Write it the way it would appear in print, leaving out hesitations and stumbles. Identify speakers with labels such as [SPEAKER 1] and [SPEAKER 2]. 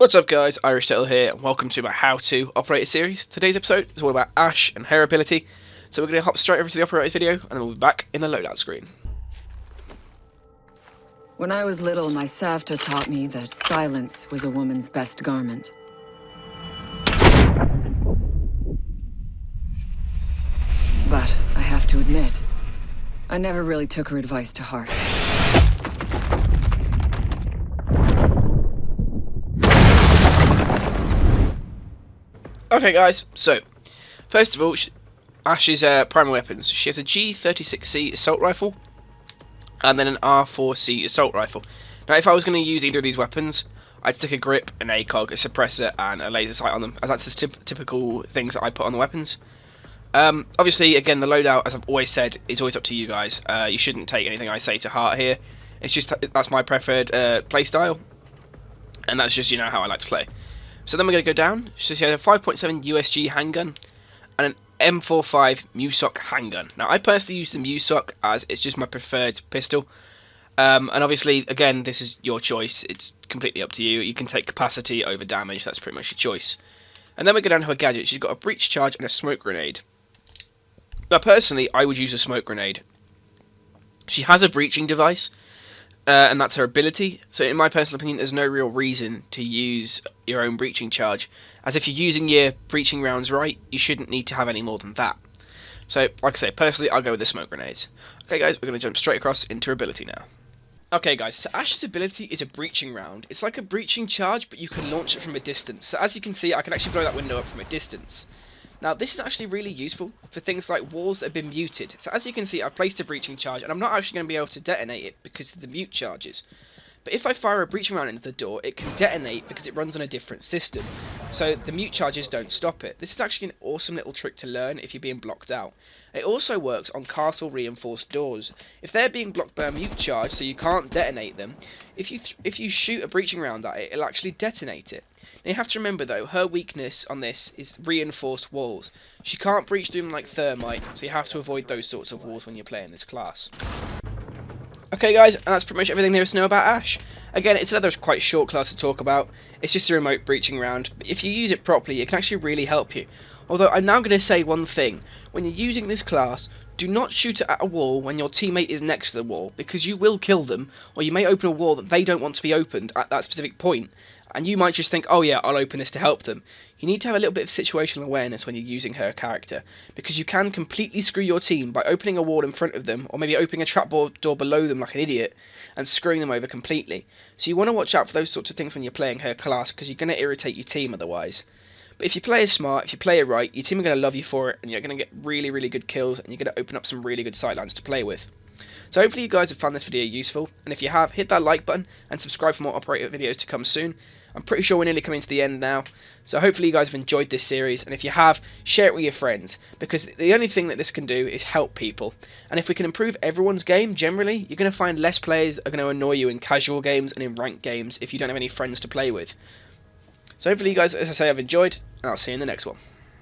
[SPEAKER 1] What's up guys, Irish Turtle here and welcome to my How To Operator series. Today's episode is all about Ash and her ability, so we're going to hop straight over to the Operators video and then we'll be back in the loadout screen.
[SPEAKER 2] When I was little, my Savta taught me that silence was a woman's best garment. But I have to admit, I never really took her advice to heart.
[SPEAKER 1] Okay guys, so first of all, Ash's primary weapons. She has a G36C assault rifle and then an R4C assault rifle. Now if I was going to use either of these weapons, I'd stick a grip, an ACOG, a suppressor and a laser sight on them, as that's the typical things that I put on the weapons. Obviously, again, the loadout, as I've always said, is always up to you guys. You shouldn't take anything I say to heart here. It's just that's my preferred play style, and that's just how I like to play. So then we're going to go down. So she has a 5.7 USG handgun and an M45 MUSOC handgun. Now I personally use the MUSOC as it's just my preferred pistol. And obviously, again, this is your choice. It's completely up to you. You can take capacity over damage. That's pretty much your choice. And then we go down to her gadget. She's got a breach charge and a smoke grenade. Now, personally, I would use a smoke grenade. She has a breaching device, and that's her ability. So, in my personal opinion, there's no real reason to use your own breaching charge. As if you're using your breaching rounds right, you shouldn't need to have any more than that. So, like I say, personally, I'll go with the smoke grenades. Okay, guys, we're going to jump straight across into her ability now. Okay guys, so Ash's ability is a breaching round. It's like a breaching charge, but you can launch it from a distance. So as you can see, I can actually blow that window up from a distance. Now this is actually really useful for things like walls that have been muted. So as you can see, I've placed a breaching charge, and I'm not actually going to be able to detonate it because of the mute charges. But if I fire a breaching round into the door, it can detonate because it runs on a different system. So the mute charges don't stop it. This is actually an awesome little trick to learn if you're being blocked out. It also works on castle reinforced doors. If they're being blocked by a mute charge, so you can't detonate them, if you shoot a breaching round at it, it'll actually detonate it. Now you have to remember though, her weakness on this is reinforced walls. She can't breach through them like thermite, so you have to avoid those sorts of walls when you're playing this class. Okay guys, and that's pretty much everything there is to know about Ash. Again, it's another quite short class to talk about. It's just a remote breaching round, but if you use it properly, it can actually really help you. Although I'm now going to say one thing. When you're using this class, do not shoot it at a wall when your teammate is next to the wall, because you will kill them, or you may open a wall that they don't want to be opened at that specific point, and you might just think, oh yeah, I'll open this to help them. You need to have a little bit of situational awareness when you're using her character, because you can completely screw your team by opening a wall in front of them, or maybe opening a trapdoor below them like an idiot, and screwing them over completely. So you want to watch out for those sorts of things when you're playing her class, because you're going to irritate your team otherwise. But if you play it smart, if you play it right, your team are going to love you for it, and you're going to get really, really good kills, and you're going to open up some really good sightlines to play with. So hopefully you guys have found this video useful, and if you have, hit that like button, and subscribe for more operator videos to come soon. I'm pretty sure we're nearly coming to the end now, so hopefully you guys have enjoyed this series, and if you have, share it with your friends, because the only thing that this can do is help people, and if we can improve everyone's game generally, you're going to find less players that are going to annoy you in casual games and in ranked games if you don't have any friends to play with. So hopefully you guys, as I say, have enjoyed, and I'll see you in the next one.